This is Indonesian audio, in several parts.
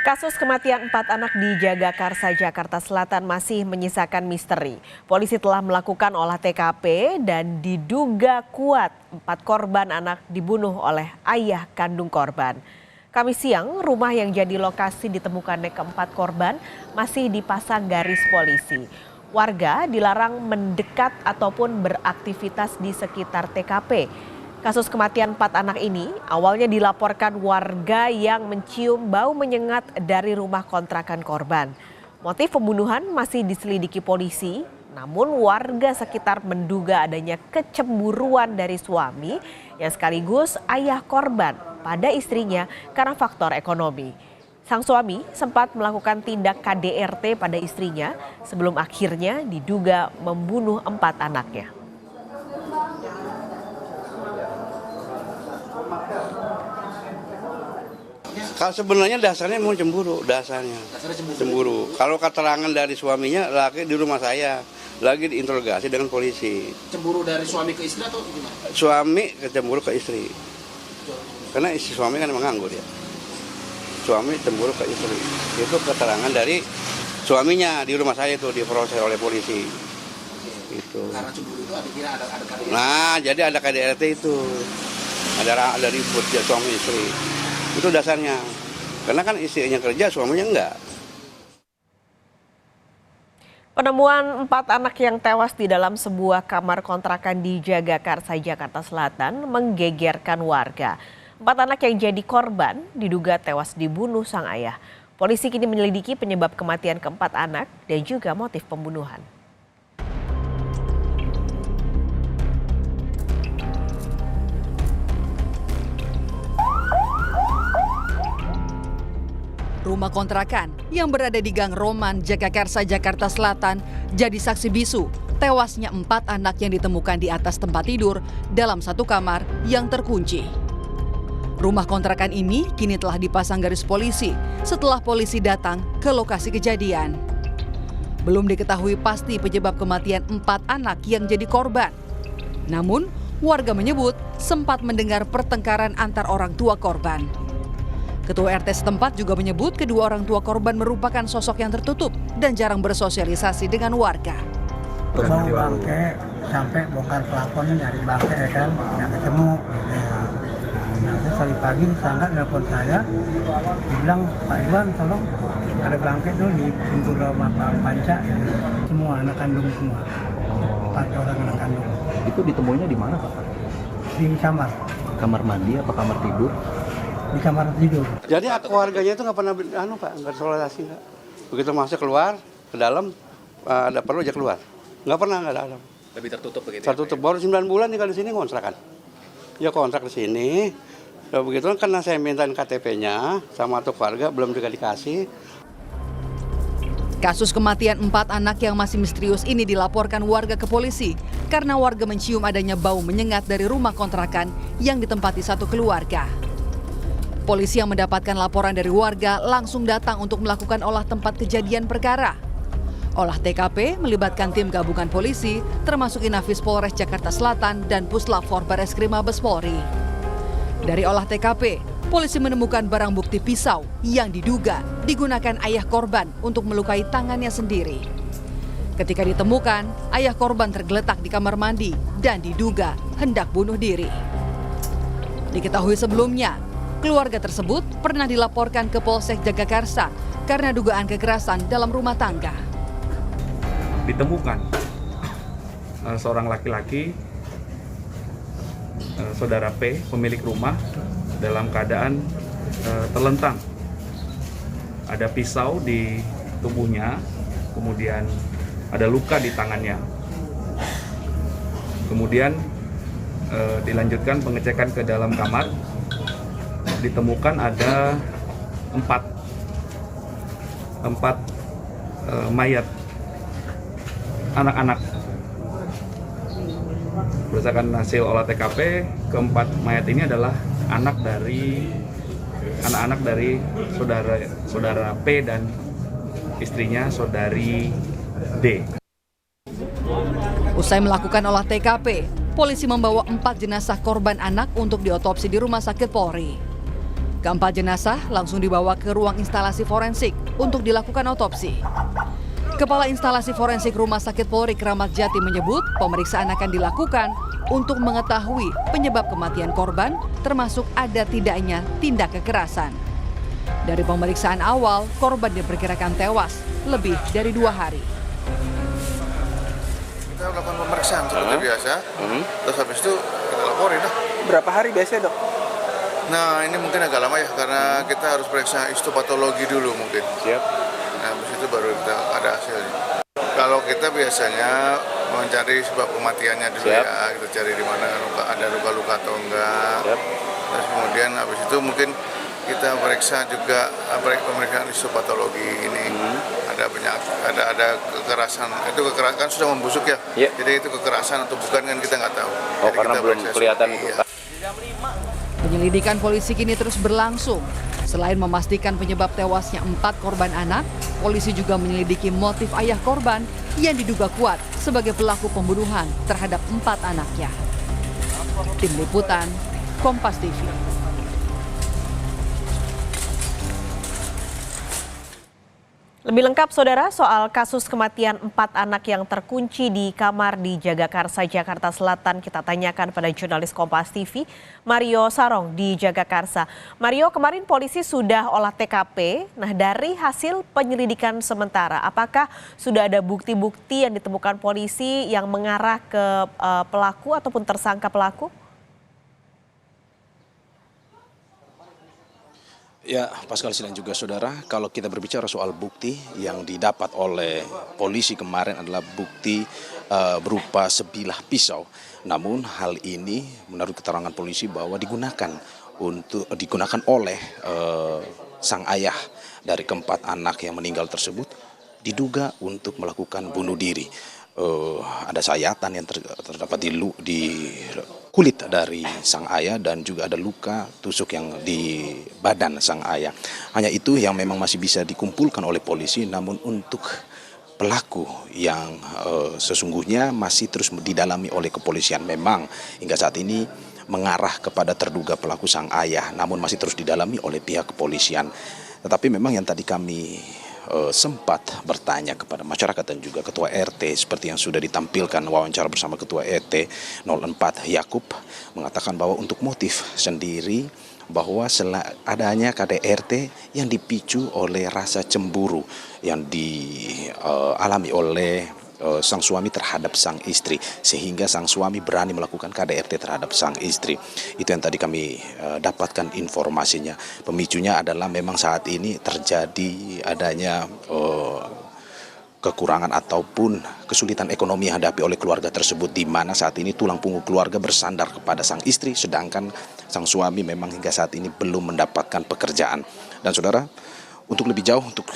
Kasus kematian 4 anak di Jagakarsa, Jakarta Selatan masih menyisakan misteri. Polisi telah melakukan olah TKP dan diduga kuat 4 korban anak dibunuh oleh ayah kandung korban. Kamis siang, rumah yang jadi lokasi ditemukannya keempat korban masih dipasang garis polisi. Warga dilarang mendekat ataupun beraktivitas di sekitar TKP. Kasus kematian 4 anak ini awalnya dilaporkan warga yang mencium bau menyengat dari rumah kontrakan korban. Motif pembunuhan masih diselidiki polisi, namun warga sekitar menduga adanya kecemburuan dari suami yang sekaligus ayah korban pada istrinya karena faktor ekonomi. Sang suami sempat melakukan tindak KDRT pada istrinya sebelum akhirnya diduga membunuh 4 anaknya. Kalau sebenarnya dasarnya mau cemburu, cemburu. Kalau keterangan dari suaminya, lagi di rumah saya, lagi diinterogasi dengan polisi. Cemburu dari suami ke istri atau gimana? Suami cemburu ke istri, karena istri suami kan menganggur ya. Suami cemburu ke istri, itu keterangan dari suaminya di rumah saya itu diproses oleh polisi. Itu. Karena cemburu itu ada KDRT. Nah, jadi ada KDRT itu, ada ribut ya suami istri. Itu dasarnya, karena kan istrinya kerja, suaminya enggak. Penemuan 4 anak yang tewas di dalam sebuah kamar kontrakan di Jagakarsa, Jakarta Selatan menggegerkan warga. 4 anak yang jadi korban diduga tewas dibunuh sang ayah. Polisi kini menyelidiki penyebab kematian keempat anak dan juga motif pembunuhan. Rumah kontrakan yang berada di Gang Roman, Jagakarsa, Jakarta Selatan jadi saksi bisu tewasnya 4 anak yang ditemukan di atas tempat tidur dalam satu kamar yang terkunci. Rumah kontrakan ini kini telah dipasang garis polisi setelah polisi datang ke lokasi kejadian. Belum diketahui pasti penyebab kematian 4 anak yang jadi korban. Namun, warga menyebut sempat mendengar pertengkaran antar orang tua korban. Ketua RT setempat juga menyebut kedua orang tua korban merupakan sosok yang tertutup dan jarang bersosialisasi dengan warga. Bau bangke sampai bongkar pelapornya dari bangke ya kan, nggak ketemu. Nah, terus tadi pagi tetangga nelfon saya, dibilang Pak Iwan tolong ada bangke tuh di pintu rumah Pak Panca, semua anak kandung semua, 4 orang anak kandung. Itu ditemuinya di mana Pak? Di kamar. Kamar mandi apa kamar tidur? Di kamar tidur. Jadi keluarganya itu nggak pernah Pak, nggak bersolidasi nggak. Begitu masuk keluar ke dalam ada perlu aja keluar, nggak pernah nggak dalam. Lebih tertutup begitu. Tertutup baru 9 bulan tinggal di sini kontrakan. Ya kontrak di sini. Ya begitu karena saya mintain KTP-nya sama tuh keluarga belum juga dikasih. Kasus kematian 4 anak yang masih misterius ini dilaporkan warga ke polisi karena warga mencium adanya bau menyengat dari rumah kontrakan yang ditempati satu keluarga. Polisi yang mendapatkan laporan dari warga langsung datang untuk melakukan olah tempat kejadian perkara. Olah TKP melibatkan tim gabungan polisi termasuk Inafis Polres Jakarta Selatan dan Puslap 4 Bareskrim Mabes Polri. Dari olah TKP, polisi menemukan barang bukti pisau yang diduga digunakan ayah korban untuk melukai tangannya sendiri. Ketika ditemukan, ayah korban tergeletak di kamar mandi dan diduga hendak bunuh diri. Diketahui sebelumnya, keluarga tersebut pernah dilaporkan ke Polsek Jagakarsa karena dugaan kekerasan dalam rumah tangga. Ditemukan seorang laki-laki, saudara P, pemilik rumah, dalam keadaan terlentang. Ada pisau di tubuhnya, kemudian ada luka di tangannya. Kemudian dilanjutkan pengecekan ke dalam kamar. Ditemukan ada 4 mayat anak-anak. Berdasarkan hasil olah TKP, keempat mayat ini adalah anak-anak dari saudara P dan istrinya saudari D. Usai melakukan olah TKP, polisi membawa 4 jenazah korban anak untuk diotopsi di Rumah Sakit Polri. Keempat jenazah langsung dibawa ke ruang instalasi forensik untuk dilakukan otopsi. Kepala Instalasi Forensik Rumah Sakit Polri Kramat Jati menyebut pemeriksaan akan dilakukan untuk mengetahui penyebab kematian korban, termasuk ada tidaknya tindak kekerasan. Dari pemeriksaan awal, korban diperkirakan tewas lebih dari 2 hari. Kita lakukan pemeriksaan seperti biasa, terus habis itu kita laporin lah. Berapa hari biasanya, Dok? Nah ini mungkin agak lama ya, karena kita harus periksa histopatologi dulu mungkin. Siap. Nah habis itu baru kita ada hasilnya. Kalau kita biasanya mencari sebab kematiannya dulu. Siap. Ya, kita cari di mana ada luka-luka atau enggak. Siap. Terus kemudian habis itu mungkin kita periksa juga pemeriksaan histopatologi ini. Ada kekerasan, itu kekerasan kan sudah membusuk ya. Iya. Jadi itu kekerasan atau bukan kan kita nggak tahu. Oh, Jadi karena kita belum periksa kelihatan semua. itu. Iya. Penyelidikan polisi kini terus berlangsung. Selain memastikan penyebab tewasnya 4 korban anak, polisi juga menyelidiki motif ayah korban yang diduga kuat sebagai pelaku pembunuhan terhadap 4 anaknya. Tim Liputan, Kompas TV. Lebih lengkap, Saudara, soal kasus kematian 4 anak yang terkunci di kamar di Jagakarsa, Jakarta Selatan, kita tanyakan pada jurnalis Kompas TV, Mario Sarong di Jagakarsa. Mario, kemarin polisi sudah olah TKP. Nah, dari hasil penyelidikan sementara, apakah sudah ada bukti-bukti yang ditemukan polisi yang mengarah ke pelaku ataupun tersangka pelaku? Ya, Pascal dan juga saudara, kalau kita berbicara soal bukti yang didapat oleh polisi kemarin adalah bukti berupa sebilah pisau. Namun hal ini menurut keterangan polisi bahwa digunakan oleh sang ayah dari keempat anak yang meninggal tersebut diduga untuk melakukan bunuh diri. Ada sayatan yang terdapat di kulit dari sang ayah dan juga ada luka tusuk yang di badan sang ayah. Hanya itu yang memang masih bisa dikumpulkan oleh polisi, namun untuk pelaku yang sesungguhnya masih terus didalami oleh kepolisian. Memang hingga saat ini mengarah kepada terduga pelaku sang ayah, namun masih terus didalami oleh pihak kepolisian. Tetapi memang yang tadi kami sempat bertanya kepada masyarakat dan juga Ketua RT seperti yang sudah ditampilkan wawancara bersama Ketua RT 04 Yakub mengatakan bahwa untuk motif sendiri bahwa adanya KDRT yang dipicu oleh rasa cemburu yang dialami oleh sang suami terhadap sang istri, sehingga sang suami berani melakukan KDRT terhadap sang istri. Itu yang tadi kami dapatkan informasinya. Pemicunya adalah memang saat ini terjadi adanya kekurangan ataupun kesulitan ekonomi yang dihadapi oleh keluarga tersebut, di mana saat ini tulang punggung keluarga bersandar kepada sang istri, sedangkan sang suami memang hingga saat ini belum mendapatkan pekerjaan. Dan saudara, untuk lebih jauh untuk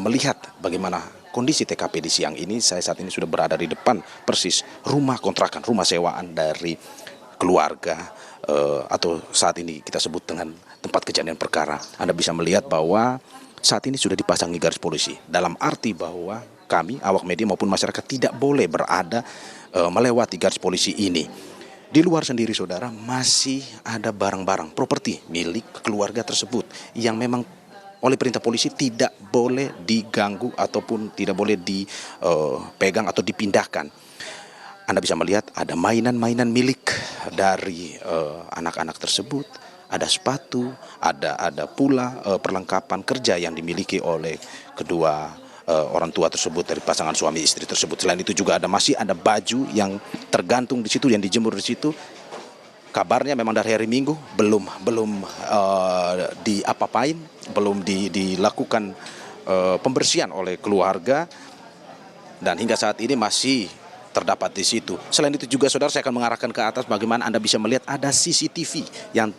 melihat bagaimana kondisi TKP di siang ini, saya saat ini sudah berada di depan persis rumah kontrakan, rumah sewaan dari keluarga atau saat ini kita sebut dengan tempat kejadian perkara. Anda bisa melihat bahwa saat ini sudah dipasangi garis polisi, dalam arti bahwa kami, awak media maupun masyarakat tidak boleh berada melewati garis polisi ini. Di luar sendiri saudara, masih ada barang-barang properti milik keluarga tersebut yang memang oleh perintah polisi tidak boleh diganggu ataupun tidak boleh dipegang atau dipindahkan. Anda bisa melihat ada mainan-mainan milik dari anak-anak tersebut, ada sepatu, ada pula perlengkapan kerja yang dimiliki oleh kedua orang tua tersebut dari pasangan suami istri tersebut. Selain itu juga masih ada baju yang tergantung di situ, yang dijemur di situ. Kabarnya memang dari hari Minggu belum diapa-apain, belum dilakukan pembersihan oleh keluarga, dan hingga saat ini masih terdapat di situ. Selain itu juga saudara, saya akan mengarahkan ke atas bagaimana Anda bisa melihat ada CCTV yang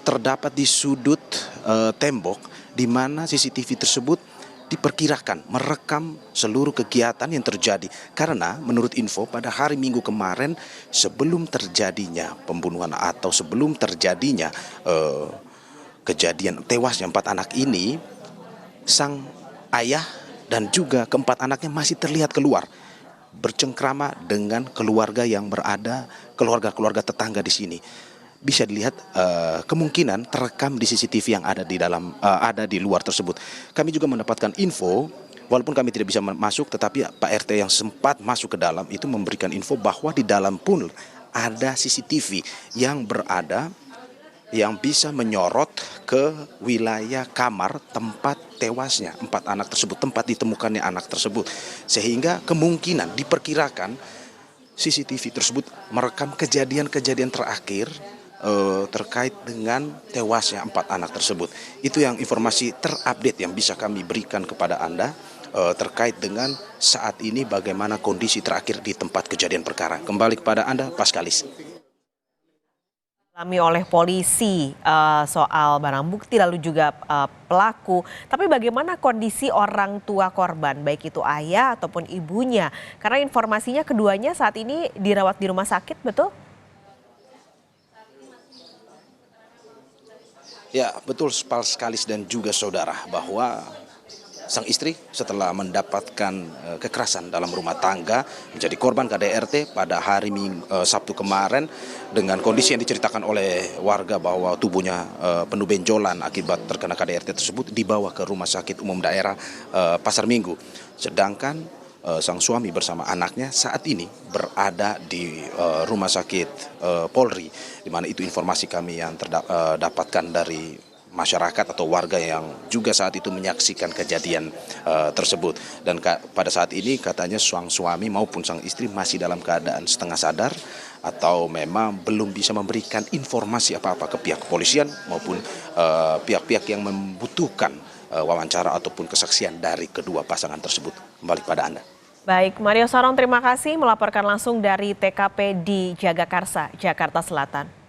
terdapat di sudut tembok, di mana CCTV tersebut diperkirakan merekam seluruh kegiatan yang terjadi. Karena menurut info pada hari Minggu kemarin, sebelum terjadinya pembunuhan atau sebelum terjadinya kejadian tewasnya 4 anak ini, sang ayah dan juga keempat anaknya masih terlihat keluar bercengkrama dengan keluarga yang berada, keluarga tetangga di sini. bisa dilihat kemungkinan terekam di CCTV yang ada di luar tersebut. Kami juga mendapatkan info, walaupun kami tidak bisa masuk, tetapi Pak RT yang sempat masuk ke dalam itu memberikan info bahwa di dalam pun ada CCTV yang bisa menyorot ke wilayah kamar tempat tewasnya 4 anak tersebut, tempat ditemukannya anak tersebut. Sehingga kemungkinan diperkirakan CCTV tersebut merekam kejadian-kejadian terakhir terkait dengan tewasnya 4 anak tersebut. Itu yang informasi terupdate yang bisa kami berikan kepada Anda terkait dengan saat ini bagaimana kondisi terakhir di tempat kejadian perkara. Kembali kepada Anda, Paskalis. Oleh polisi soal barang bukti lalu juga pelaku. Tapi bagaimana kondisi orang tua korban, baik itu ayah ataupun ibunya? Karena informasinya keduanya saat ini dirawat di rumah sakit, betul? Ya, betul sekali dan juga saudara, bahwa sang istri setelah mendapatkan kekerasan dalam rumah tangga menjadi korban KDRT pada hari Sabtu kemarin dengan kondisi yang diceritakan oleh warga bahwa tubuhnya penuh benjolan akibat terkena KDRT tersebut dibawa ke Rumah Sakit Umum Daerah Pasar Minggu. Sedangkan sang suami bersama anaknya saat ini berada di Rumah Sakit Polri, di mana itu informasi kami yang dapatkan dari masyarakat atau warga yang juga saat itu menyaksikan kejadian tersebut. Dan pada saat ini katanya sang suami maupun sang istri masih dalam keadaan setengah sadar atau memang belum bisa memberikan informasi apa-apa ke pihak kepolisian maupun pihak-pihak yang membutuhkan wawancara ataupun kesaksian dari kedua pasangan tersebut. Kembali pada Anda. Baik, Mario Sarong terima kasih melaporkan langsung dari TKP di Jagakarsa, Jakarta Selatan.